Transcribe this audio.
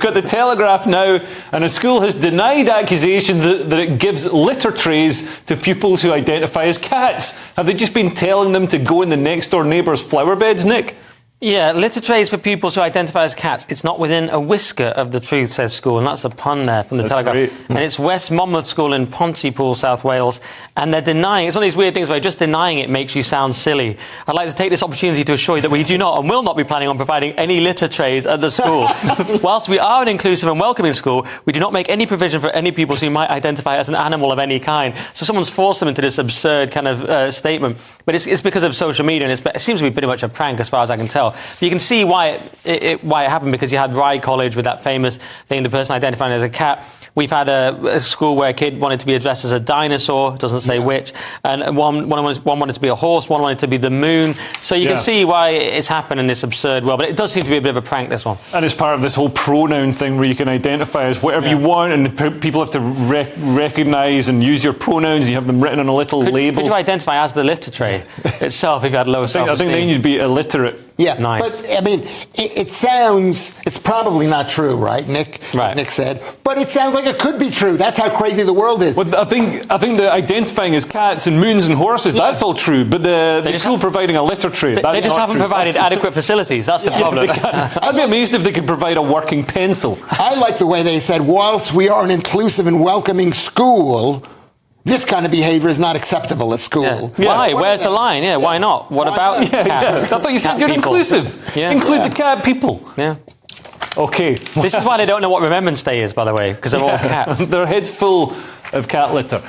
got the Telegraph now, and a school has denied accusations that it gives litter trays to pupils who identify as cats. Have they just been telling them to go in the next door neighbour's flower beds, Nick? Yeah, litter trays for pupils who identify as cats. It's not within a whisker of the truth, says school, and that's a pun there from the Telegraph. Great. And it's West Monmouth School in Pontypool, South Wales, and they're denying. It's one of these weird things where just denying it makes you sound silly. I'd like to take this opportunity to assure you that we do not and will not be planning on providing any litter trays at the school. Whilst we are an inclusive and welcoming school, we do not make any provision for any pupils who might identify as an animal of any kind. So someone's forced them into this absurd kind of statement. But it's because of social media, and it seems to be pretty much a prank as far as I can tell. But you can see why it happened, because you had Rye College with that famous thing, the person identifying as a cat. We've had a school where a kid wanted to be addressed as a dinosaur, doesn't say which, and one wanted to be a horse, one wanted to be the moon. So you can see why it's happened in this absurd world. But it does seem to be a bit of a prank, this one. And it's part of this whole pronoun thing where you can identify as whatever you want, and people have to recognise and use your pronouns, and you have them written on a little label. Could you identify as the litter tray itself if you had low self-esteem? I think then you'd be illiterate. Yeah, nice. But I mean, it sounds, it's probably not true, right, Nick? Right. Nick said, but it sounds like it could be true. That's how crazy the world is. Well, I think the identifying as cats and moons and horses, that's all true. But the school providing a litter tray, they just haven't provided adequate facilities. That's the problem. I'd be amazed if they could provide a working pencil. I like the way they said, whilst we are an inclusive and welcoming school, this kind of behavior is not acceptable at school. Yeah. Why? Where's the line? Yeah, why not? What about cats? I thought you said Cat you're people. inclusive. Yeah. Include the cat people. Yeah. Okay. This is why they don't know what Remembrance Day is, by the way, because they're all cats. Their heads full of cat litter.